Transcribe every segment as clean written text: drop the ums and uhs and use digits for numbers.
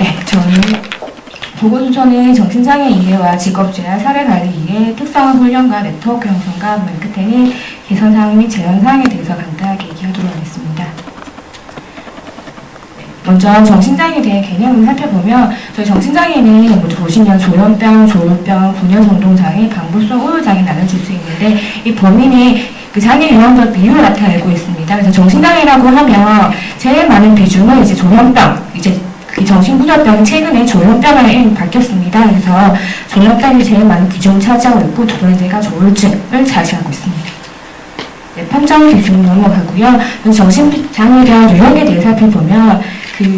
네, 저는 보건소는 정신장애 이해와 직업재활 사례관리 이해, 특성화 훈련과 네트워크 형성과 마케팅의 개선사항 및 재현사항에 대해서 간단하게 얘기하도록 하겠습니다. 먼저 정신장애에 대한 개념을 살펴보면 저희 정신장애는 보시면 조현병, 조울병, 분열운동장애, 방불성 우울장애 나눠질 수 있는데 이 범인이 그 장애 유형별 비율을 나타내고 있습니다. 그래서 정신장애라고 하면 제일 많은 비중은 이제 조현병, 이제 이 정신분열병이 최근에 조현병으로 바뀌었습니다. 그래서 조현병이 제일 많은 비중을 차지하고 있고 두 번째가 조울증을 차지하고 있습니다. 네, 판정 기준 넘어가고요. 정신장애의 유형에 대해서 살펴보면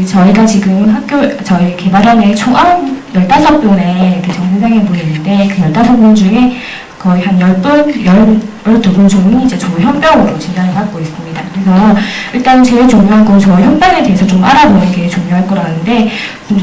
저희가 지금 저희 개발원에 총 15분의 정신장애분이 있는데 그 15분 중에 거의 한 10분, 12분 정도 이제 조현병으로 진단을 받고 있습니다. 그래서 일단 제일 중요한 건 조현병에 대해서 좀 알아보는 게 중요할 거라는데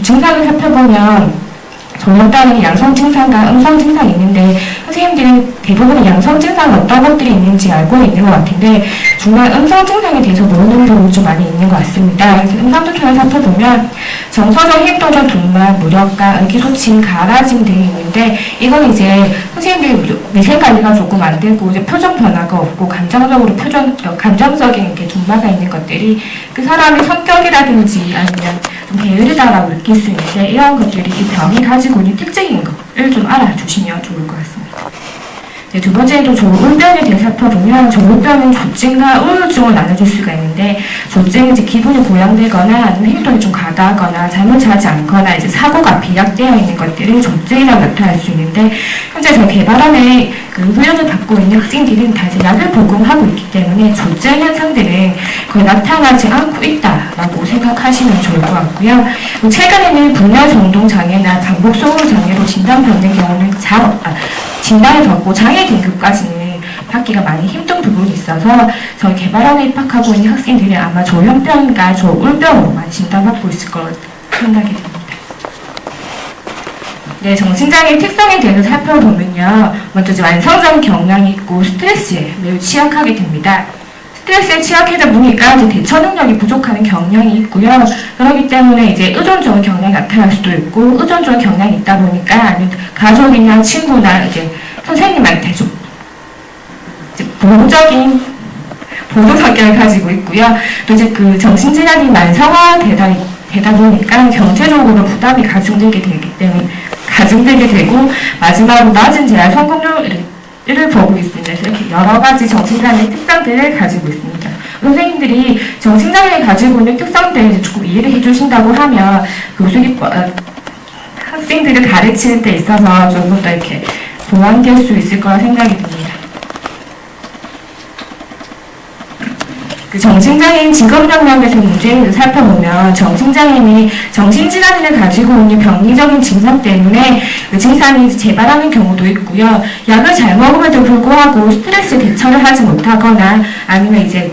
증상을 살펴보면 조현병은 양성 증상과 음성 증상이 있는데 선생님들은 대부분 양성 증상은 어떤 것들이 있는지 알고 있는 것 같은데 정말 음성 증상에 대해서 모르는 부분이 좀 많이 있는 것 같습니다. 그래서 음성 증상을 살펴보면 정서적 힘도적 dun만, 무력감, 의기소침, 가라짐 등이 있는데 이건 이제 선생님들이 위생관리가 조금 안 되고 이제 표정 변화가 없고 감정적인 이렇게 dun마가 있는 것들이 그 사람의 성격이라든지 아니면 좀 게으르다라고 느낄 수 있는데 이런 것들이 이 병이 가지고 있는 특징인 것을 좀 알아주시면 좋을 것 같습니다. 네, 두 번째로 조울병에 대해서 살펴보면 조울병은 조증과 우울증으로 나눠질 수가 있는데 조증은 이제 기분이 고양되거나 아니면 행동이 좀 과다하거나 잘못하지 않거나 이제 사고가 비약되어 있는 것들이 조증이라고 나타날 수 있는데 현재 저희 개발원에 그 훈련을 받고 있는 학생들은 다 이제 약을 복용하고 있기 때문에 조증 현상들은 거의 나타나지 않고 있다라고 생각하시면 좋을 것 같고요. 최근에는 분열운동장애나 반복성 우울장애로 진단받는 경우는 진단을 받고 장애 등급까지는 받기가 많이 힘든 부분이 있어서 저희 개발원에 입학하고 있는 학생들이 아마 조현병과 조울병으로 많이 진단받고 있을 거라고 생각이 듭니다. 네, 정신장애 특성에 대해서 살펴보면요. 먼저 이제 만성적인 경향이 있고 스트레스에 매우 취약하게 됩니다. 스트레스에 취약하다 보니까 이제 대처 능력이 부족하는 경향이 있고요. 그렇기 때문에 이제 의존적인 경향이 나타날 수도 있고 의존적인 경향이 있다 보니까 아니면 가족이나 친구나 이제 선생님한테 좀 보호적인 보호 성격을 가지고 있고요. 또 이제 그 정신질환이 만성화되다 보니까 경제적으로 부담이 가중되게 되고 마지막으로 낮은 재활 성공률을 보고 있습니다. 그래서 이렇게 여러 가지 정신장애 특성들을 가지고 있습니다. 선생님들이 정신장애를 가지고 있는 특성들을 조금 이해를 해주신다고 하면 학생들을 가르치는 데 있어서 조금 더 이렇게 보완될 수 있을 거라 생각이 듭니다. 그 정신장애인 직업영역에서 문제를 살펴보면 정신장애인이 정신질환을 가지고 있는 병리적인 증상 때문에 그 증상이 재발하는 경우도 있고요. 약을 잘 먹음에도 불구하고 스트레스 대처를 하지 못하거나 아니면 이제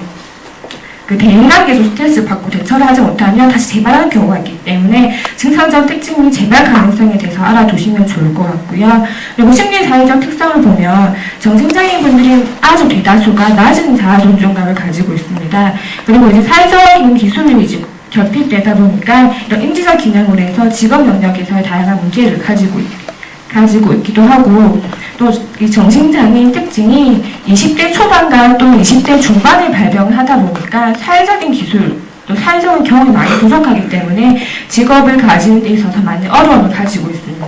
그 대인관계에서 스트레스 받고 대처를 하지 못하면 다시 재발하는 경우가 있기 때문에 증상적 특징 및 재발 가능성에 대해서 알아두시면 좋을 것 같고요. 그리고 심리사회적 특성을 보면 정신장애인분들이 아주 대다수가 낮은 자아존중감을 가지고 있습니다. 그리고 이제 사회적인 기술이 이제 결핍되다 보니까 이런 인지적 기능으로 해서 직업 영역에서의 다양한 문제를 가지고 있기도 하고 또 이 정신장애인 특징이 20대 초반과 또 20대 중반에 발병하다 보니까 사회적인 기술 또 사회적인 경험이 많이 부족하기 때문에 직업을 가지는 데 있어서 많은 어려움을 가지고 있습니다.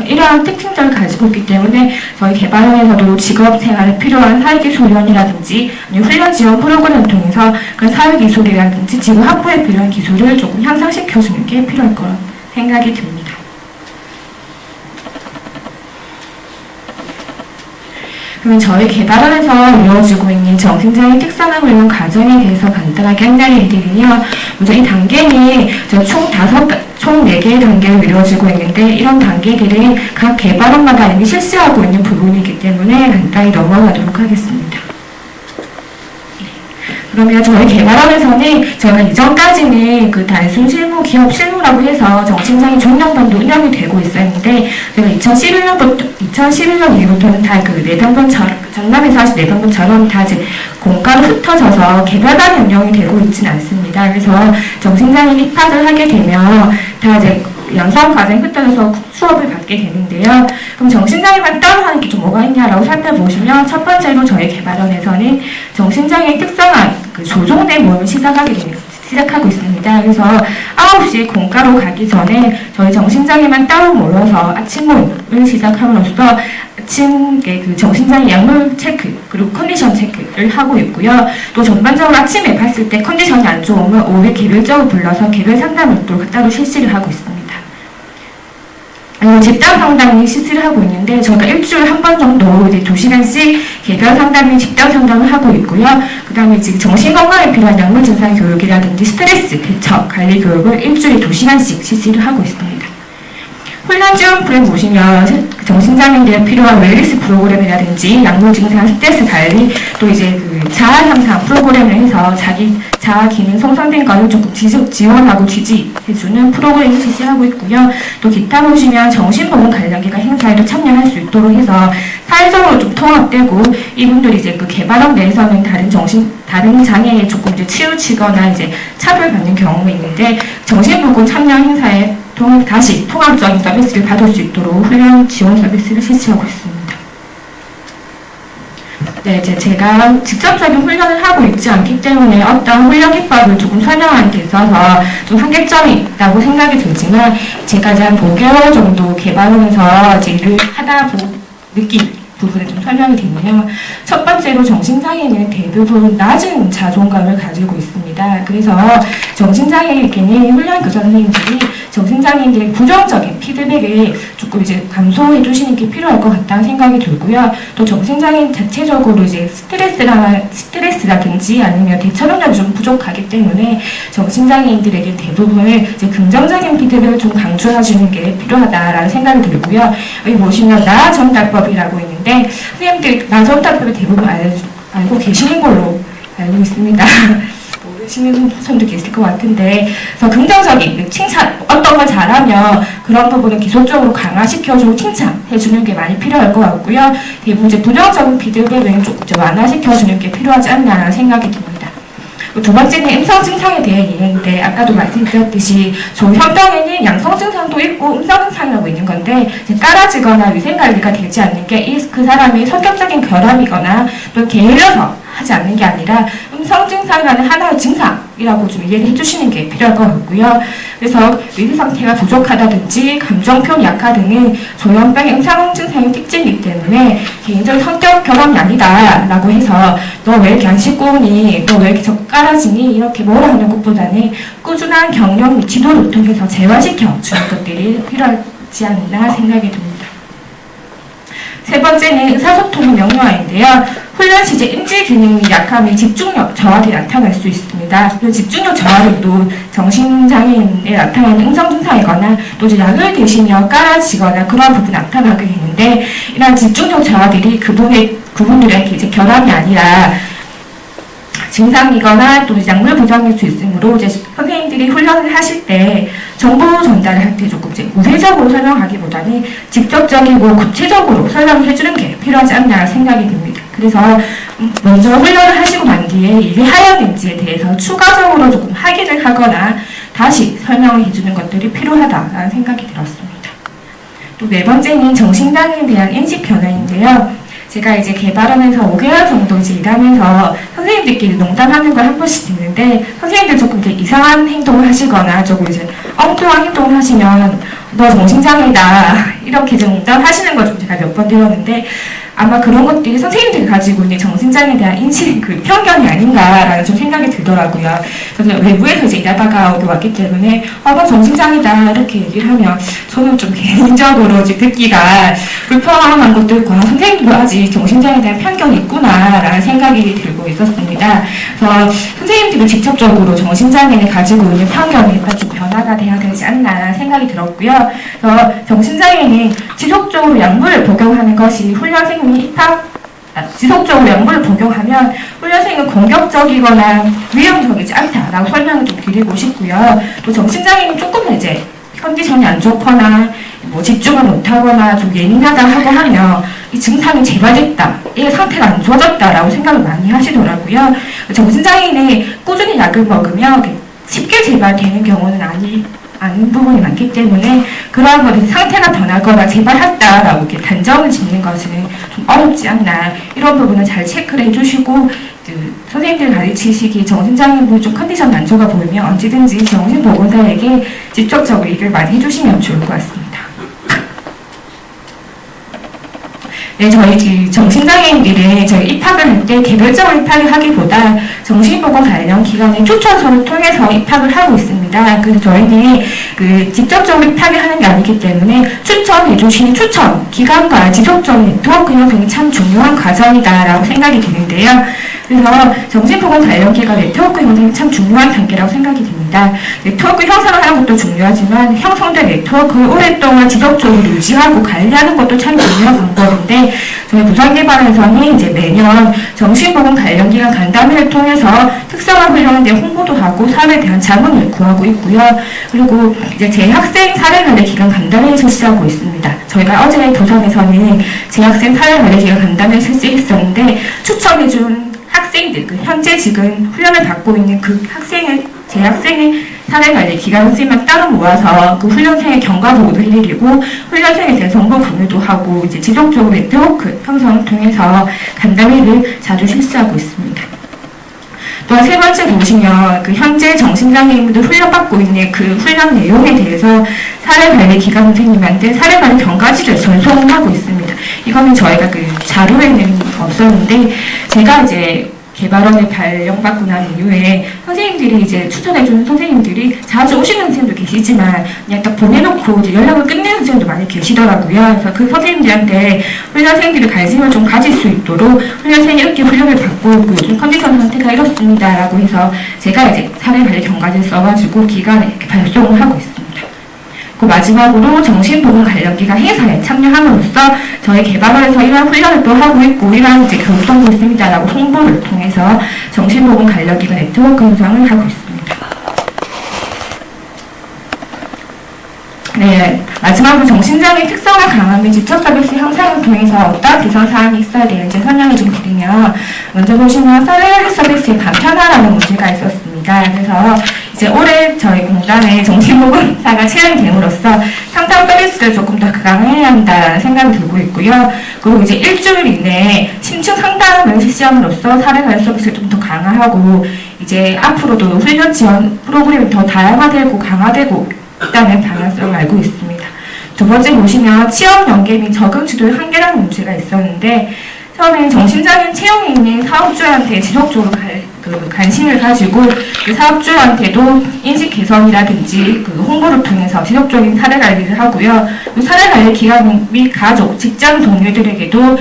이러한 특징들을 가지고 있기 때문에 저희 개발원에서도 직업 생활에 필요한 사회기술 훈련이라든지 훈련 지원 프로그램을 통해서 그런 사회기술이라든지 직업 확보에 필요한 기술을 조금 향상시켜주는 게 필요할 거라 생각이 듭니다. 그러면 저희 개발원에서 이루어지고 있는 정신장애 특성을 보는 과정에 대해서 간단하게 안내를 해드리면 먼저 이 단계는 총 4개의 단계로 이루어지고 있는데 이런 단계들은 각 개발원마다 이미 실시하고 있는 부분이기 때문에 간단히 넘어가도록 하겠습니다. 그러면 저희 개발원에서는 저희가 이전까지는 그 단순 실무, 기업 실무라고 해서 정신장애 종량반도 운영이 되고 있었는데 저희가 2011년 이후부터는 다 그 내병원처럼 전남에서 하신 내병원처럼 다 이제 공과로 흩어져서 개별반이 운영이 되고 있지는 않습니다. 그래서 정신장애 입학을 하게 되면 다 이제 양성 과정에 흩어져서 수업을 받게 되는데요. 그럼 정신장애만 따로 하는 게 좀 뭐가 있냐라고 살펴보시면 첫 번째로 저희 개발원에서는 정신장애에 특성한 그 조종된 모임을 시작하고 있습니다. 그래서 9시에 공과로 가기 전에 저희 정신장애만 따로 모여서 아침 모임을 시작함으로써 아침 그 정신장애 약물 체크 그리고 컨디션 체크를 하고 있고요. 또 전반적으로 아침에 봤을 때 컨디션이 안 좋으면 오후에 개별적으로 불러서 개별 상담을 또 따로 실시를 하고 있습니다. 집단 상담이 실시를 하고 있는데 저희가 일주일에 한 번 정도 이제 2시간씩 개별 상담 및 집단 상담을 하고 있고요. 그 다음에 지금 정신건강에 필요한 약물 증상 교육이라든지 스트레스 대처 관리 교육을 일주일에 2시간씩 실시를 하고 있습니다. 훈련 지원 프로그램 보시면 정신장애인들에 필요한 웰니스 프로그램이라든지 약물 증상, 스트레스 관리, 또 이제 그 자아 향상 프로그램을 해서 자기 자아 기능 손상된 것을 조금 지원하고 지지해주는 프로그램을 실시하고 있고요. 또 기타 보시면 정신보건 관련기관 행사에도 참여할 수 있도록 해서 사회적으로 좀 통합되고 이분들이 이제 그 개발원 내에서는 다른 장애에 조금 이제 치우치거나 이제 차별받는 경우가 있는데 정신보건 참여 행사에 다시 통합적인 서비스를 받을 수 있도록 훈련 지원 서비스를 실시하고 있습니다. 네, 제가 직접적인 훈련을 하고 있지 않기 때문에 어떤 훈련 기법을 조금 설명하는 데 있어서 좀 한계점이 있다고 생각이 들지만 제가 이제 한 5개월 정도 개발원에서 이제 일을 하다 느낀 부분을 좀 설명이 드리면 첫 번째로 정신장애인은 대부분 낮은 자존감을 가지고 있습니다. 그래서 정신장애인에게는 훈련 교사 선생님들이 정신장애인들의 부정적인 피드백을 조금 이제 감소해 주시는 게 필요할 것 같다는 생각이 들고요. 또 정신장애인 자체적으로 이제 스트레스라든지 아니면 대처 능력이 좀 부족하기 때문에 정신장애인들에게 대부분 이제 긍정적인 피드백을 좀 강조해 주는 게 필요하다라는 생각이 들고요. 여기 보시면 나 전달법이라고 있는데 선생님들 나 전달법을 대부분 알고 계시는 걸로 알고 있습니다. 모르시는 분도 계실 것 같은데, 그래서 긍정적인 칭찬, 어떤 걸 잘하면 그런 부분을 계속적으로 강화시켜주고 칭찬해주는 게 많이 필요할 것 같고요. 대부분 이제 부정적인 피드백을 조금 완화시켜주는 게 필요하지 않나 생각이 듭니다. 두 번째는 음성 증상에 대한 이해인데 아까도 말씀드렸듯이 조현병에는 양성 증상도 있고 음성 증상이라고 있는 건데 깔아지거나 위생 관리가 되지 않는 게 그 사람이 성격적인 결함이거나 또 게을러서 하지 않는 게 아니라 음성 증상이라는 하나의 증상이라고 좀 이해를 해주시는 게 필요할 것 같고요. 그래서 위드 상태가 부족하다든지 감정 표현 약화 등은 조현병의 음성 증상의 특징이기 때문에 개인적인 성격 결함이 아니다라고 해서 너 왜 이렇게 안 씻고 오니? 너 왜 이렇게 깔아지니? 이렇게 뭐라 하는 것보다는 꾸준한 경력 및 지도를 통해서 재활시켜 주는 것들이 필요하지 않나 생각이 듭니다. 세 번째는 의사소통의 명료화인데요. 훈련 시제 인지 기능 약함이 집중력 저하가 나타날 수 있습니다. 집중력 저하는 또 정신장애인에 나타나는 음성 증상이거나 또 약을 드시며 깔아지거나 그런 부분이 나타나게 되는데 이런 집중력 저하들이 그분들에게 이제 결함이 아니라 증상이거나 또 약물 부정일 수 있으므로 이제 선생님들이 훈련을 하실 때 정보 전달을 할 때 조금 이제 우회적으로 설명하기보다는 직접적이고 구체적으로 설명을 해주는 게 필요하지 않나 생각이 듭니다. 그래서 먼저 훈련을 하시고 난 뒤에 이게 하였는지에 대해서 추가적으로 조금 확인을 하거나 다시 설명을 해주는 것들이 필요하다라는 생각이 들었습니다. 또 네 번째는 정신장애에 대한 인식 변화인데요. 제가 이제 개발원에서 5개월 정도 이제 일하면서 선생님들끼리 농담하는 걸 한 번씩 듣는데 선생님들 조금 이제 이상한 행동을 하시거나 조금 이제 엉뚱한 행동을 하시면 너 정신장애다 이렇게 농담하시는 걸 좀 제가 몇 번 들었는데 아마 그런 것들이 선생님들이 가지고 있는 정신장애에 대한 인식, 편견이 아닌가라는 좀 생각이 들더라고요. 그래서 외부에서 이제 일하다가 여기 왔기 때문에 너 정신장애다 이렇게 얘기를 하면 저는 좀 개인적으로 이제 듣기가 불편한 것도 있고 선생님도 아직 정신장애에 대한 편견이 있구나라는 생각이 들고 있었습니다. 그래서 선생님들은 직접적으로 정신장애를 가지고 있는 편견이 일단 좀 변화가 돼야 되지 않나 생각이 들었고요. 그래서 정신장애는 지속적으로 약물을 복용하는 것이 훈련생이 지속적으로 약물을 복용하면 훈련생은 공격적이거나 위험적이지 않다라고 설명을 좀 드리고 싶고요. 또 정신장애는 조금 이제 컨디션이 안 좋거나 뭐 집중을 못하거나 좀 예민하다 하고 하면 이 증상이 재발됐다, 이 상태가 안 좋아졌다라고 생각을 많이 하시더라고요. 정신장애인이 꾸준히 약을 먹으면 쉽게 재발되는 경우는 않은 부분이 많기 때문에 그러한 것에 상태가 변하거나 재발했다라고 이렇게 단정을 짓는 것은 좀 어렵지 않나, 이런 부분은 잘 체크를 해주시고, 선생님들 가르치시기 정신장애인분 좀 컨디션 난조가 보이면 언제든지 정신보건사에게 직접적으로 얘기를 많이 해주시면 좋을 것 같습니다. 네, 저희 정신장애인들이 저희 입학을 할 때 개별적으로 입학을 하기보다 정신보건 관련 기관의 추천서를 통해서 입학을 하고 있습니다. 그래서 저희들이 직접적으로 입학을 하는 게 아니기 때문에 추천해 주신 추천 기관과 지속적인 네트워크 형성이 참 중요한 과정이다라고 생각이 드는데요. 그래서 정신보건 관련 기관 네트워크 형성이 참 중요한 단계라고 생각이 듭니다. 네트워크 형성을 하는 것도 중요하지만 형성된 네트워크를 오랫동안 지속적으로 유지하고 관리하는 것도 참 중요한 방법인데, 저희 부산개발에서는 이제 매년 정신보건 관련 기관 간담회를 통해서 특성화 훈련에 대한 홍보도 하고 사회에 대한 자문을 구하고 있고요. 그리고 이제 재학생 사례관리 기관 간담회를 실시하고 있습니다. 저희가 어제 부산에서는 재학생 사례관리 기관 간담회를 실시했었는데, 추천해준 학생들, 현재 지금 훈련을 받고 있는 그 재학생의 사례관리 기관 선생님만 따로 모아서 그 훈련생의 경과 보고도 해드리고, 훈련생에 대한 정보 공유도 하고, 이제 지속적으로 네트워크 형성을 통해서 간담회를 자주 실시하고 있습니다. 또한 세 번째 보시면 현재 정신장애인분들 훈련받고 있는 그 훈련 내용에 대해서 사례관리 기관 선생님한테 사례관리 경과지를 전송하고 있습니다. 이거는 저희가 자료에는 없었는데, 제가 이제 개발원을 발령받고 난 이후에 선생님들이 이제 추천해주는 선생님들이 자주 오시는 선생님도 계시지만 그냥 딱 보내놓고 이제 연락을 끝내는 선생님도 많이 계시더라고요. 그래서 그 선생님들한테 훈련생들이 관심을 좀 가질 수 있도록 훈련생이 이렇게 훈련을 받고 요즘 컨디션 상태가 이렇습니다 라고 해서 제가 이제 사례관리 경과지를 써가지고 기관에 이렇게 발송을 하고 있습니다. 그 마지막으로 정신보건 관련 기관 행사에 참여함으로써 저희 개발원에서 이러한 훈련을 또 하고 있고 이러한 이제 교육도 있습니다라고 홍보를 통해서 정신보건 관련 기관 네트워크 형성을 하고 있습니다. 네, 마지막으로 정신장애 특성화 강화 및 지적 서비스 향상을 통해서 어떤 개선 사항이 있어야 되는지 설명을 좀 드리면, 먼저 보시면 사회관리 서비스의 간편화라는 문제가 있었습니다. 그래서 이제 올해 저희 공단에 정신보건사가 채용됨으로써 상담 서비스를 조금 더 강화해야 한다는 생각이 들고 있고요. 그리고 이제 일주일 이내에 심층 상담을 실시함으로써 사회관리 서비스를 좀 더 강화하고, 이제 앞으로도 훈련 지원 프로그램이 더 다양화되고 강화되고 있다는 방향성을 알고 있습니다. 두 번째 보시면 취업 연계 및 적응 지도의 한계라는 문제가 있었는데, 처음에 정신장애인 채용에 있는 사업주한테 지속적으로 관심을 가지고 그 사업주한테도 인식 개선이라든지 홍보를 통해서 지속적인 사례 관리를 하고요. 사례 관리 기관 및 가족, 직장 동료들에게도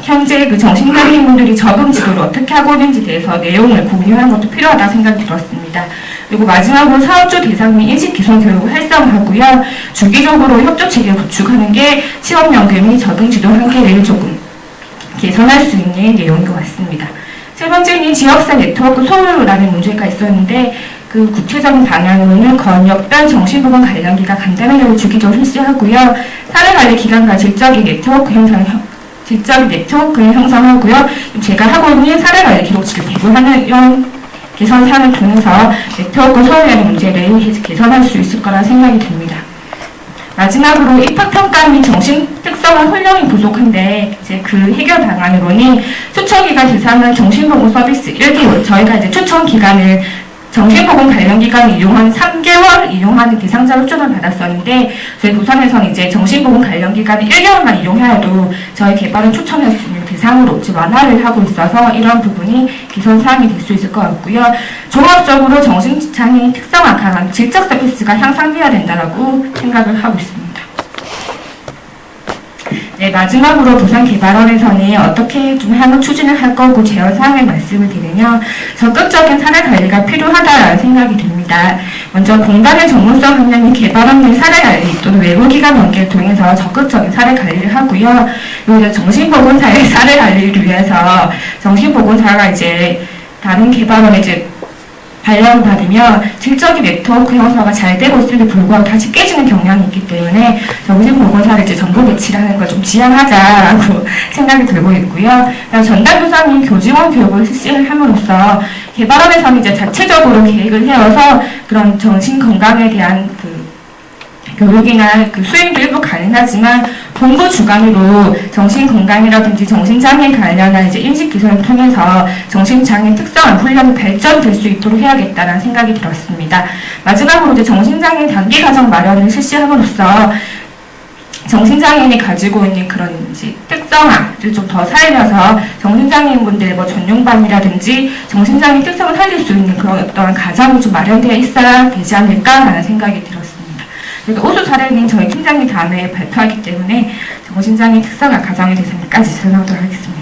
현재 정신장애인분들이 적응 지도를 어떻게 하고 있는지 대해서 내용을 공유하는 것도 필요하다 생각이 들었습니다. 그리고 마지막으로 사업주 대상 및 인식 개선 교육을 활성화하고요. 주기적으로 협조 체계를 구축하는 게 취업 연계 및 적응 지도 한계를 조금 개선할 수 있는 내용인 것 같습니다. 세 번째는 지역사 네트워크 소유라는 문제가 있었는데, 그 구체적인 방향으로는 건역별 정신보건 관련 기관 간담회를 주기적으로 실시하고요. 사례관리 기관과 질적인 네트워크를 형성하고요. 제가 하고 있는 사례관리 기록지를 배부하는 이런 개선 사항을 통해서 네트워크 소유라는 문제를 개선할 수 있을 거라 생각이 듭니다. 마지막으로 입학평가 및 정신 특성화 훈련이 부족한데, 이제 그 해결 방안으로는 추천기관 대상은 정신보건 서비스 1개월, 저희가 이제 추천기관을 정신보건 관련 기관을 이용한 3개월 이용하는 대상자 협조를 받았었는데, 저희 부산에서는 이제 정신보건 관련 기관을 1개월만 이용하여도 저희 개발은 추천할 수 있는 대상으로 완화를 하고 있어서 이런 부분이 개선 사항이 될 수 있을 것 같고요. 종합적으로 정신장애인 특성화 강한 질적 서비스가 향상되어야 된다고 생각을 하고 있습니다. 네, 마지막으로 부산개발원에서는 어떻게 좀 향후 추진을 할 거고 제언 사항을 말씀을 드리면, 적극적인 사례 관리가 필요하다라는 생각이 듭니다. 먼저 공단의 전문성 확장 및 개발원 내 사례 관리 또는 외부기관 연계를 통해서 적극적인 사례 관리를 하고요. 그리고 정신보건사의 사례 관리를 위해서 정신보건사가 이제 다른 개발원에 이제 발령을 받으면 질적인 네트워크 형성가 잘 되고 있음에도 불구하고 다시 깨지는 경향이 있기 때문에 정신보건사를 이제 정보 배치를 하는 걸 좀 지향하자라고 생각이 들고 있고요. 전담교사 및 교직원 교육을 실시를 함으로써 개발원에서는 이제 자체적으로 계획을 세워서 그런 정신 건강에 대한 교육이나 그 수행도 일부 가능하지만 본부 주관으로 정신건강이라든지 정신장애 관련한 이제 인식기술을 통해서 정신장애 특성화 훈련이 발전될 수 있도록 해야겠다는 생각이 들었습니다. 마지막으로 이제 정신장애 단기 과정 마련을 실시함으로써 정신장애인이 가지고 있는 그런 이제 특성화를 좀 더 살려서 정신장애인분들의 뭐 전용반이라든지 정신장애 특성을 살릴 수 있는 그런 어떤 가정이 좀 마련되어 있어야 되지 않을까라는 생각이 들었습니다. 그러니까 우수 사례는 저희 팀장님 다음에 발표하기 때문에 정신장애 특성화 가정의 대상까지 설명하도록 하겠습니다.